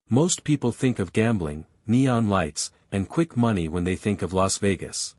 Most people think of gambling, neon lights, and quick money when they think of Las Vegas.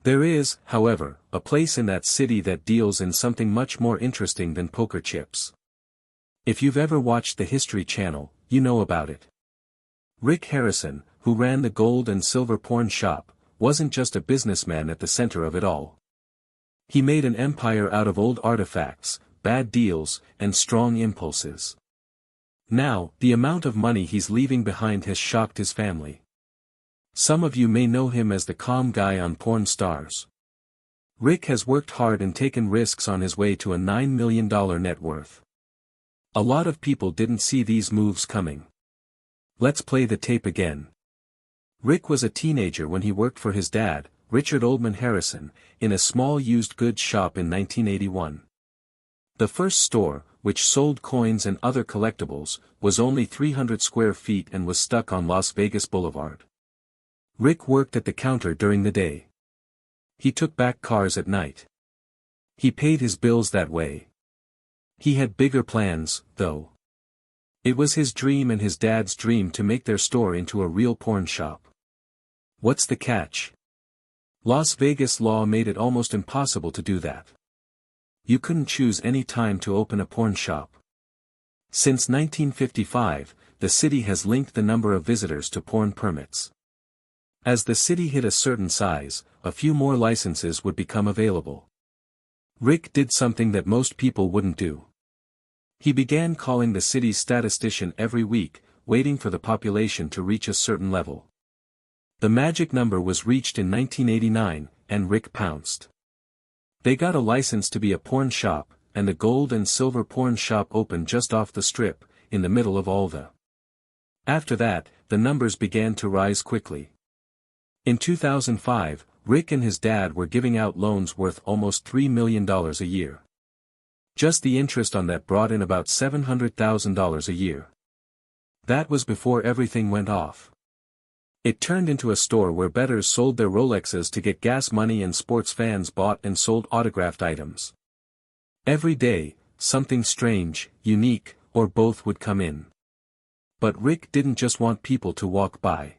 There is, however, a place in that city that deals in something much more interesting than poker chips. If you've ever watched the History Channel, you know about it. Rick Harrison, who ran the gold and silver pawn shop, wasn't just a businessman at the center of it all. He made an empire out of old artifacts, bad deals, and strong impulses. Now, the amount of money he's leaving behind has shocked his family. Some of you may know him as the calm guy on Porn Stars. Rick has worked hard and taken risks on his way to a $9 million net worth. A lot of people didn't see these moves coming. Let's play the tape again. Rick was a teenager when he worked for his dad, Richard Oldman Harrison, in a small used goods shop in 1981. The first store, which sold coins and other collectibles, was only 300 square feet and was stuck on Las Vegas Boulevard. Rick worked at the counter during the day. He took back cars at night. He paid his bills that way. He had bigger plans, though. It was his dream and his dad's dream to make their store into a real porn shop. What's the catch? Las Vegas law made it almost impossible to do that. You couldn't choose any time to open a porn shop. Since 1955, the city has linked the number of visitors to porn permits. As the city hit a certain size, a few more licenses would become available. Rick did something that most people wouldn't do. He began calling the city's statistician every week, waiting for the population to reach a certain level. The magic number was reached in 1989, and Rick pounced. They got a license to be a porn shop, and the gold and silver porn shop opened just off the strip, in the middle of all the. After that, the numbers began to rise quickly. In 2005, Rick and his dad were giving out loans worth almost $3 million a year. Just the interest on that brought in about $700,000 a year. That was before everything went off. It turned into a store where bettors sold their Rolexes to get gas money and sports fans bought and sold autographed items. Every day, something strange, unique, or both would come in. But Rick didn't just want people to walk by.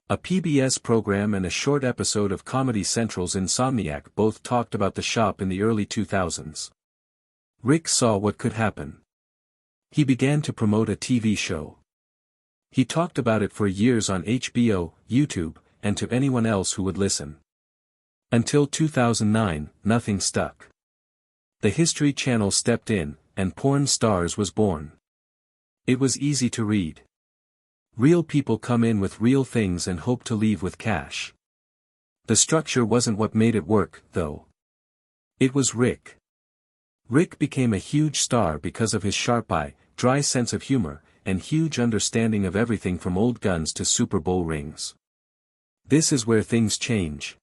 A PBS program and a short episode of Comedy Central's Insomniac both talked about the shop in the early 2000s. Rick saw what could happen. He began to promote a TV show. He talked about it for years on HBO, YouTube, and to anyone else who would listen. Until 2009, nothing stuck. The History Channel stepped in, and Porn Stars was born. It was easy to read. Real people come in with real things and hope to leave with cash. The structure wasn't what made it work, though. It was Rick. Rick became a huge star because of his sharp eye, dry sense of humor, and huge understanding of everything from old guns to Super Bowl rings. This is where things change.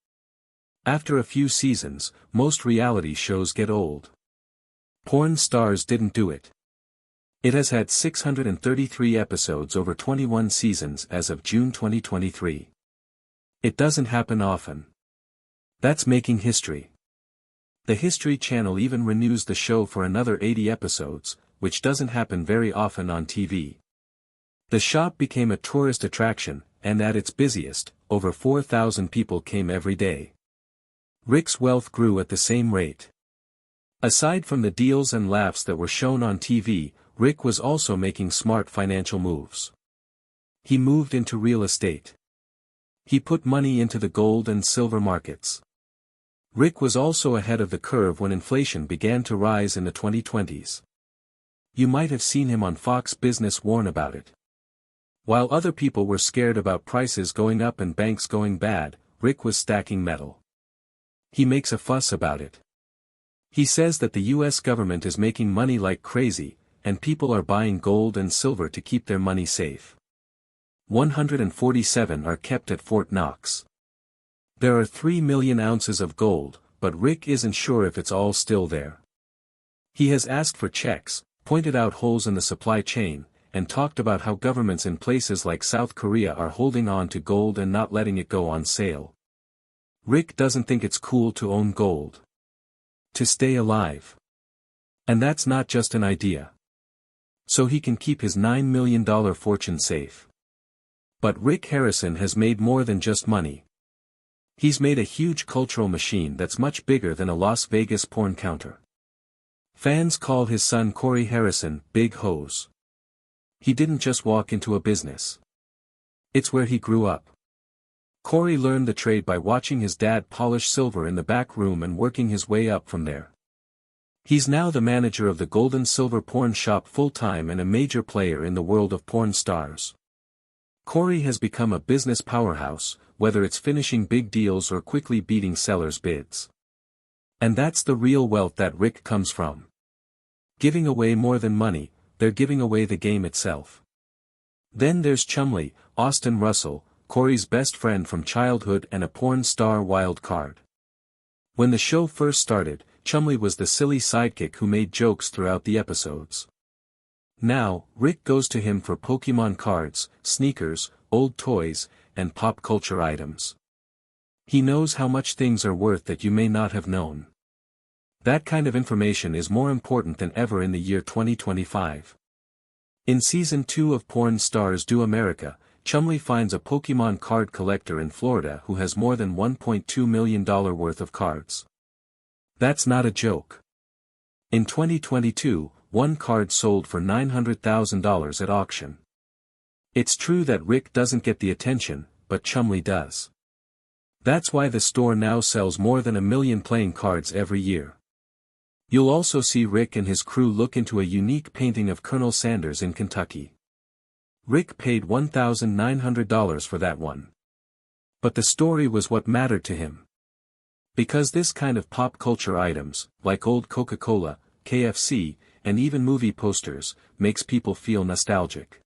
After a few seasons, most reality shows get old. Porn Stars didn't do it. It has had 633 episodes over 21 seasons as of June 2023. It doesn't happen often. That's making history. The History Channel even renews the show for another 80 episodes, which doesn't happen very often on TV. The shop became a tourist attraction, and at its busiest, over 4,000 people came every day. Rick's wealth grew at the same rate. Aside from the deals and laughs that were shown on TV, Rick was also making smart financial moves. He moved into real estate. He put money into the gold and silver markets. Rick was also ahead of the curve when inflation began to rise in the 2020s. You might have seen him on Fox Business warn about it. While other people were scared about prices going up and banks going bad, Rick was stacking metal. He makes a fuss about it. He says that the US government is making money like crazy, and people are buying gold and silver to keep their money safe. 147 are kept at Fort Knox. There are 3 million ounces of gold, but Rick isn't sure if it's all still there. He has asked for checks, pointed out holes in the supply chain, and talked about how governments in places like South Korea are holding on to gold and not letting it go on sale. Rick doesn't think it's cool to own gold. To stay alive. And that's not just an idea. so he can keep his $9 million fortune safe. But Rick Harrison has made more than just money. He's made a huge cultural machine that's much bigger than a Las Vegas porn counter. Fans call his son Corey Harrison Big Hose. He didn't just walk into a business. It's where he grew up. Corey learned the trade by watching his dad polish silver in the back room and working his way up from there. He's now the manager of the Gold and Silver Porn Shop full-time and a major player in the world of porn stars. Corey has become a business powerhouse, whether it's finishing big deals or quickly beating sellers' bids. And that's the real wealth that Rick comes from. Giving away more than money, they're giving away the game itself. Then there's Chumlee, Austin Russell, Corey's best friend from childhood and a porn star wild card. When the show first started, Chumlee was the silly sidekick who made jokes throughout the episodes. Now, Rick goes to him for Pokémon cards, sneakers, old toys, and pop culture items. He knows how much things are worth that you may not have known. That kind of information is more important than ever in the year 2025. In Season 2 of Porn Stars Do America, Chumlee finds a Pokémon card collector in Florida who has more than $1.2 million worth of cards. That's not a joke. In 2022, one card sold for $900,000 at auction. It's true that Rick doesn't get the attention, but Chumlee does. That's why the store now sells more than 1 million playing cards every year. You'll also see Rick and his crew look into a unique painting of Colonel Sanders in Kentucky. Rick paid $1,900 for that one. But the story was what mattered to him. Because this kind of pop culture items, like old Coca-Cola, KFC, and even movie posters, makes people feel nostalgic.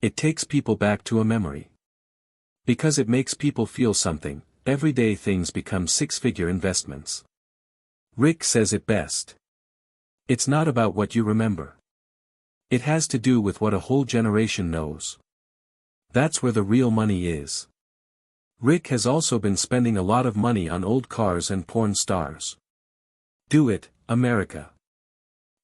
It takes people back to a memory. Because it makes people feel something, everyday things become six-figure investments. Rick says it best. It's not about what you remember. It has to do with what a whole generation knows. That's where the real money is. Rick has also been spending a lot of money on old cars and porn stars. Do it, America.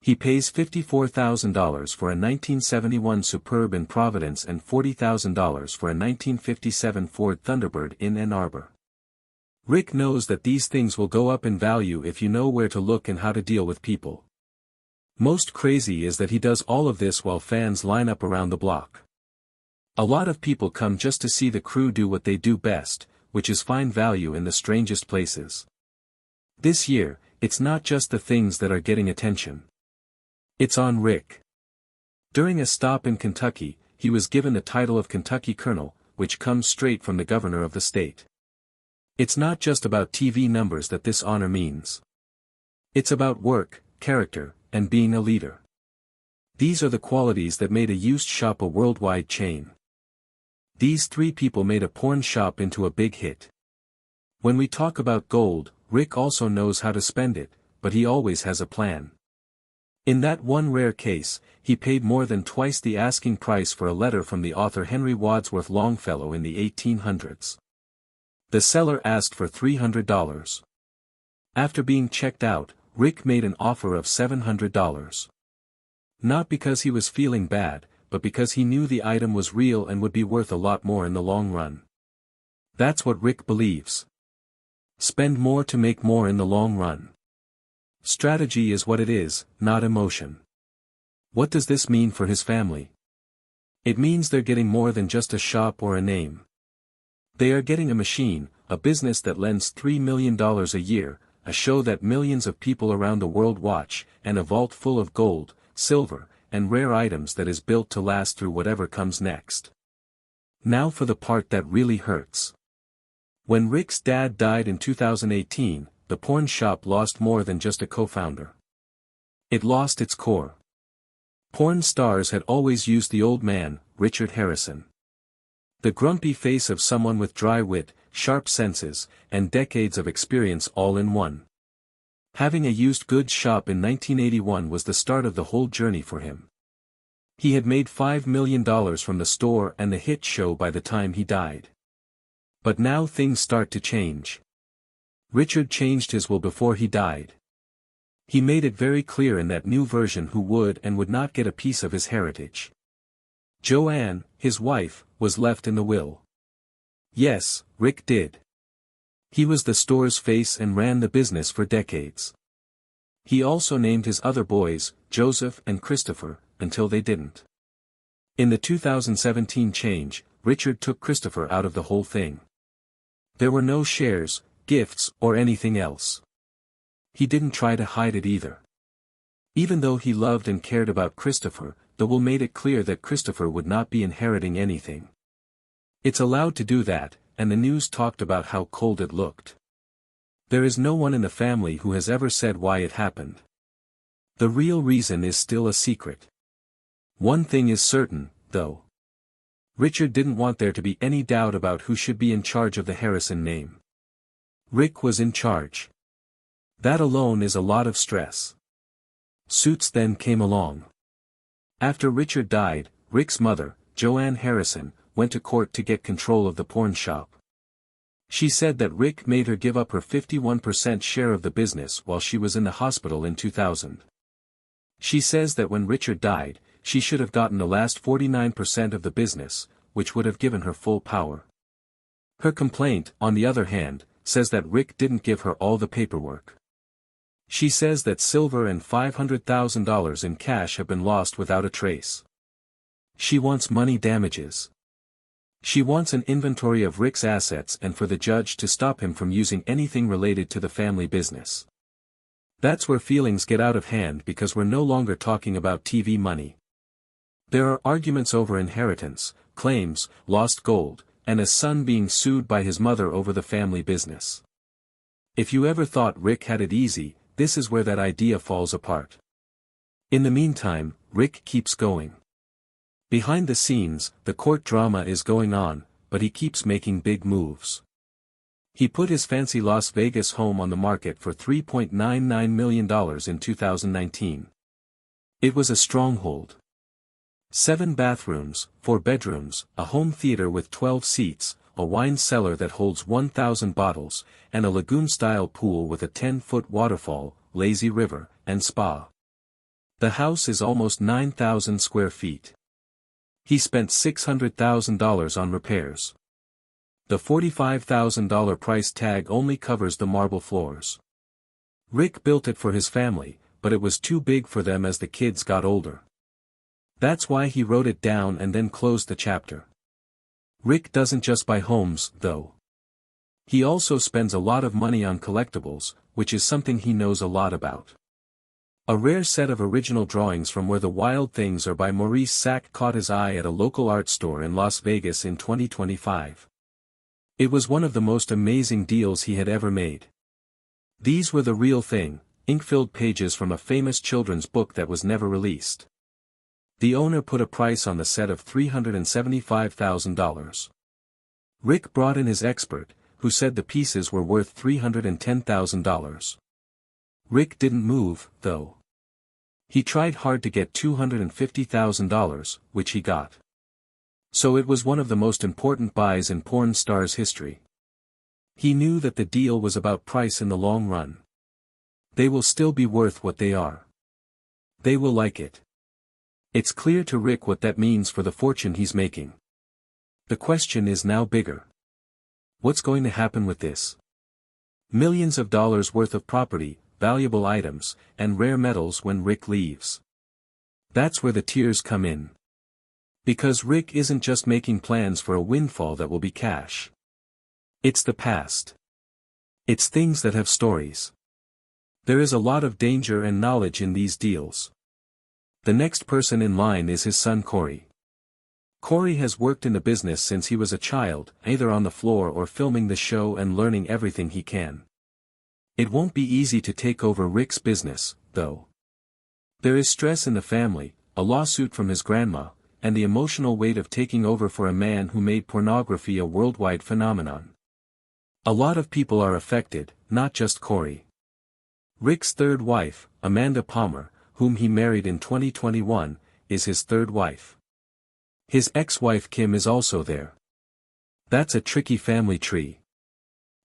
He pays $54,000 for a 1971 Superb in Providence and $40,000 for a 1957 Ford Thunderbird in Ann Arbor. Rick knows that these things will go up in value if you know where to look and how to deal with people. Most crazy is that he does all of this while fans line up around the block. A lot of people come just to see the crew do what they do best, which is find value in the strangest places. This year, it's not just the things that are getting attention. It's on Rick. During a stop in Kentucky, he was given the title of Kentucky Colonel, which comes straight from the governor of the state. It's not just about TV numbers that this honor means. It's about work, character, and being a leader. These are the qualities that made a used shop a worldwide chain. These three people made a porn shop into a big hit. When we talk about gold, Rick also knows how to spend it, but he always has a plan. In that one rare case, he paid more than twice the asking price for a letter from the author Henry Wadsworth Longfellow in the 1800s. The seller asked for $300. After being checked out, Rick made an offer of $700. Not because he was feeling bad, but because he knew the item was real and would be worth a lot more in the long run. That's what Rick believes. Spend more to make more in the long run. Strategy is what it is, not emotion. What does this mean for his family? It means they're getting more than just a shop or a name. They are getting a machine, a business that lends $3 million a year, a show that millions of people around the world watch, and a vault full of gold, silver, and rare items that is built to last through whatever comes next. Now for the part that really hurts. When Rick's dad died in 2018, the porn shop lost more than just a co-founder. It lost its core. Porn stars had always used the old man, Richard Harrison. The grumpy face of someone with dry wit, sharp senses, and decades of experience all in one. Having a used goods shop in 1981 was the start of the whole journey for him. He had made $5 million from the store and the hit show by the time he died. But now things start to change. Richard changed his will before he died. He made it very clear in that new version who would and would not get a piece of his heritage. Joanne, his wife, was left in the will. Yes, Rick did. He was the store's face and ran the business for decades. He also named his other boys, Joseph and Christopher, until they didn't. In the 2017 change, Richard took Christopher out of the whole thing. There were no shares, gifts, or anything else. He didn't try to hide it either. Even though he loved and cared about Christopher, the will made it clear that Christopher would not be inheriting anything. It's allowed to do that, and the news talked about how cold it looked. There is no one in the family who has ever said why it happened. The real reason is still a secret. One thing is certain, though. Richard didn't want there to be any doubt about who should be in charge of the Harrison name. Rick was in charge. That alone is a lot of stress. Suits then came along. After Richard died, Rick's mother, Joanne Harrison, went to court to get control of the pawn shop. She said that Rick made her give up her 51% share of the business while she was in the hospital in 2000. She says that when Richard died, she should have gotten the last 49% of the business, which would have given her full power. Her complaint, on the other hand, says that Rick didn't give her all the paperwork. She says that silver and $500,000 in cash have been lost without a trace. She wants money damages. She wants an inventory of Rick's assets and for the judge to stop him from using anything related to the family business. That's where feelings get out of hand because we're no longer talking about TV money. There are arguments over inheritance, claims, lost gold, and a son being sued by his mother over the family business. If you ever thought Rick had it easy, this is where that idea falls apart. In the meantime, Rick keeps going. Behind the scenes, the court drama is going on, but he keeps making big moves. He put his fancy Las Vegas home on the market for $3.99 million in 2019. It was a stronghold. 7 bathrooms, 4 bedrooms, a home theater with 12 seats, a wine cellar that holds 1,000 bottles, and a lagoon-style pool with a 10-foot waterfall, lazy river, and spa. The house is almost 9,000 square feet. He spent $600,000 on repairs. The $45,000 price tag only covers the marble floors. Rick built it for his family, but it was too big for them as the kids got older. That's why he wrote it down and then closed the chapter. Rick doesn't just buy homes, though. He also spends a lot of money on collectibles, which is something he knows a lot about. A rare set of original drawings from Where the Wild Things Are by Maurice Sack caught his eye at a local art store in Las Vegas in 2025. It was one of the most amazing deals he had ever made. These were the real thing, ink-filled pages from a famous children's book that was never released. The owner put a price on the set of $375,000. Rick brought in his expert, who said the pieces were worth $310,000. Rick didn't move, though. He tried hard to get $250,000, which he got. So it was one of the most important buys in porn stars' history. He knew that the deal was about price in the long run. They will still be worth what they are. They will like it. It's clear to Rick what that means for the fortune he's making. The question is now bigger. What's going to happen with this? Millions of dollars worth of property, valuable items, and rare metals when Rick leaves. That's where the tears come in. Because Rick isn't just making plans for a windfall that will be cash. It's the past. It's things that have stories. There is a lot of danger and knowledge in these deals. The next person in line is his son Corey. Corey has worked in the business since he was a child, either on the floor or filming the show and learning everything he can. It won't be easy to take over Rick's business, though. There is stress in the family, a lawsuit from his grandma, and the emotional weight of taking over for a man who made pornography a worldwide phenomenon. A lot of people are affected, not just Corey. Rick's third wife, Amanda Palmer, whom he married in 2021, is his third wife. His ex-wife Kim is also there. That's a tricky family tree.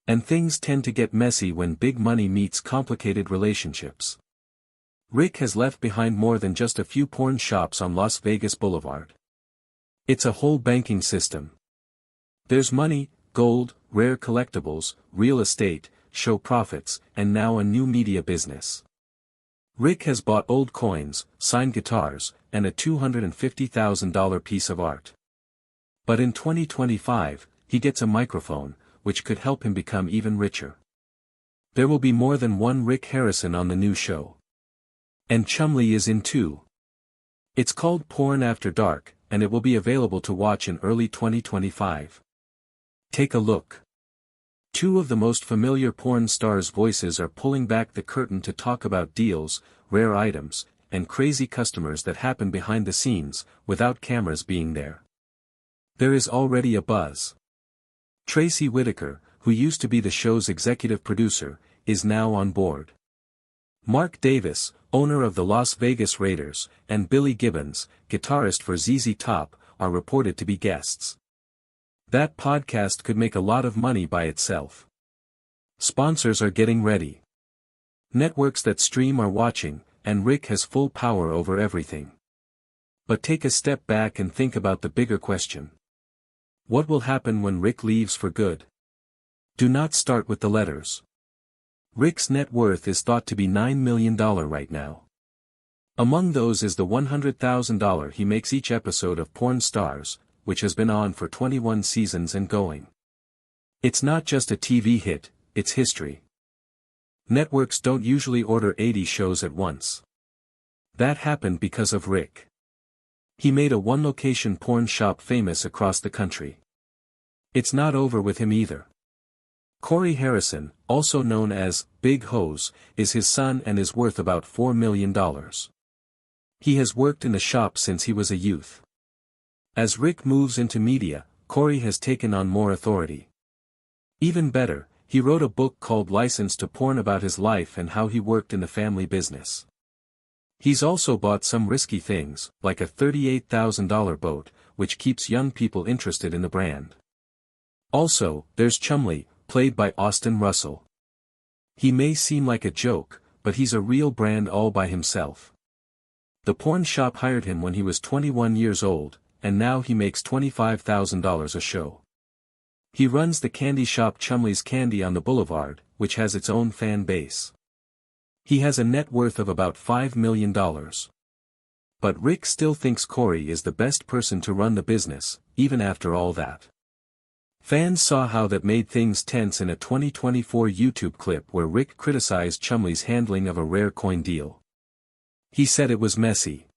And things tend to get messy when big money meets complicated relationships. Rick has left behind more than just a few porn shops on Las Vegas Boulevard. It's a whole banking system. There's money, gold, rare collectibles, real estate, show profits, and now a new media business. Rick has bought old coins, signed guitars, and a $250,000 piece of art. But in 2025, he gets a microphone, which could help him become even richer. There will be more than one Rick Harrison on the new show. And Chumlee is in too. It's called Porn After Dark, and it will be available to watch in early 2025. Take a look. Two of the most familiar porn stars' voices are pulling back the curtain to talk about deals, rare items, and crazy customers that happen behind the scenes, without cameras being there. There is already a buzz. Tracy Whitaker, who used to be the show's executive producer, is now on board. Mark Davis, owner of the Las Vegas Raiders, and Billy Gibbons, guitarist for ZZ Top, are reported to be guests. That podcast could make a lot of money by itself. Sponsors are getting ready. Networks that stream are watching, and Rick has full power over everything. But take a step back and think about the bigger question. What will happen when Rick leaves for good? Do not start with the letters. Rick's net worth is thought to be $9 million right now. Among those is the $100,000 he makes each episode of Porn Stars, which has been on for 21 seasons and going. It's not just a TV hit, it's history. Networks don't usually order 80 shows at once. That happened because of Rick. He made a one-location porn shop famous across the country. It's not over with him either. Corey Harrison, also known as Big Hose, is his son and is worth about $4 million. He has worked in the shop since he was a youth. As Rick moves into media, Corey has taken on more authority. Even better, he wrote a book called License to Porn about his life and how he worked in the family business. He's also bought some risky things, like a $38,000 boat, which keeps young people interested in the brand. Also, there's Chumlee, played by Austin Russell. He may seem like a joke, but he's a real brand all by himself. The porn shop hired him when he was 21 years old, and now he makes $25,000 a show. He runs the candy shop Chumlee's Candy on the Boulevard, which has its own fan base. He has a net worth of about $5 million. But Rick still thinks Corey is the best person to run the business, even after all that. Fans saw how that made things tense in a 2024 YouTube clip where Rick criticized Chumlee's handling of a rare coin deal. He said it was messy.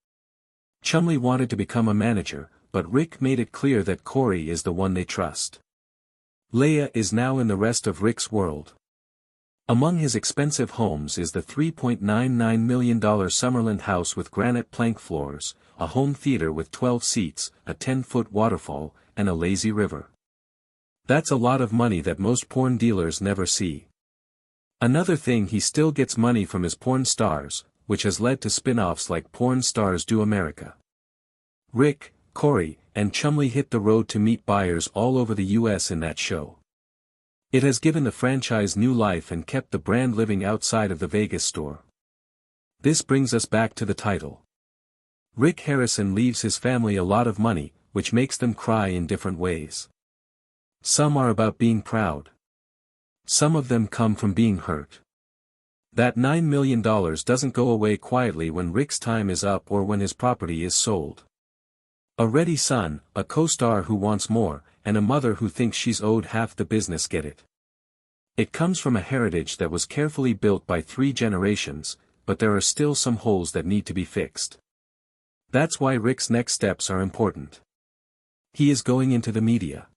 Chumlee wanted to become a manager, but Rick made it clear that Corey is the one they trust. Leia is now in the rest of Rick's world. Among his expensive homes is the $3.99 million Summerlin house with granite plank floors, a home theater with 12 seats, a 10-foot waterfall, and a lazy river. That's a lot of money that most porn dealers never see. Another thing, he still gets money from his porn stars, which has led to spin-offs like Porn Stars Do America. Rick, Corey, and Chumlee hit the road to meet buyers all over the US in that show. It has given the franchise new life and kept the brand living outside of the Vegas store. This brings us back to the title. Rick Harrison leaves his family a lot of money, which makes them cry in different ways. Some are about being proud. Some of them come from being hurt. That $9 million doesn't go away quietly when Rick's time is up or when his property is sold. A ready son, a co-star who wants more, and a mother who thinks she's owed half the business get it. It comes from a heritage that was carefully built by 3 generations, but there are still some holes that need to be fixed. That's why Rick's next steps are important. He is going into the media.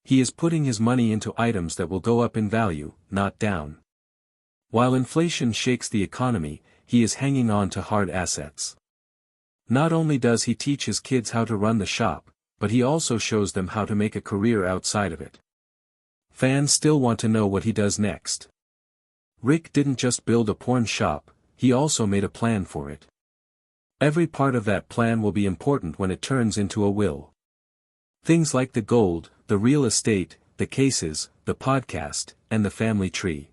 He is putting his money into items that will go up in value, not down. While inflation shakes the economy, he is hanging on to hard assets. Not only does he teach his kids how to run the shop, but he also shows them how to make a career outside of it. Fans still want to know what he does next. Rick didn't just build a porn shop, he also made a plan for it. Every part of that plan will be important when it turns into a will. Things like the gold, the real estate, the cases, the podcast, and the family tree.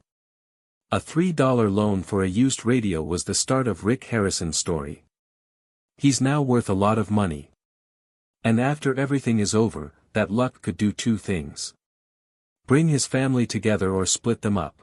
A $3 loan for a used radio was the start of Rick Harrison's story. He's now worth a lot of money. And after everything is over, that luck could do two things. Bring his family together or split them up.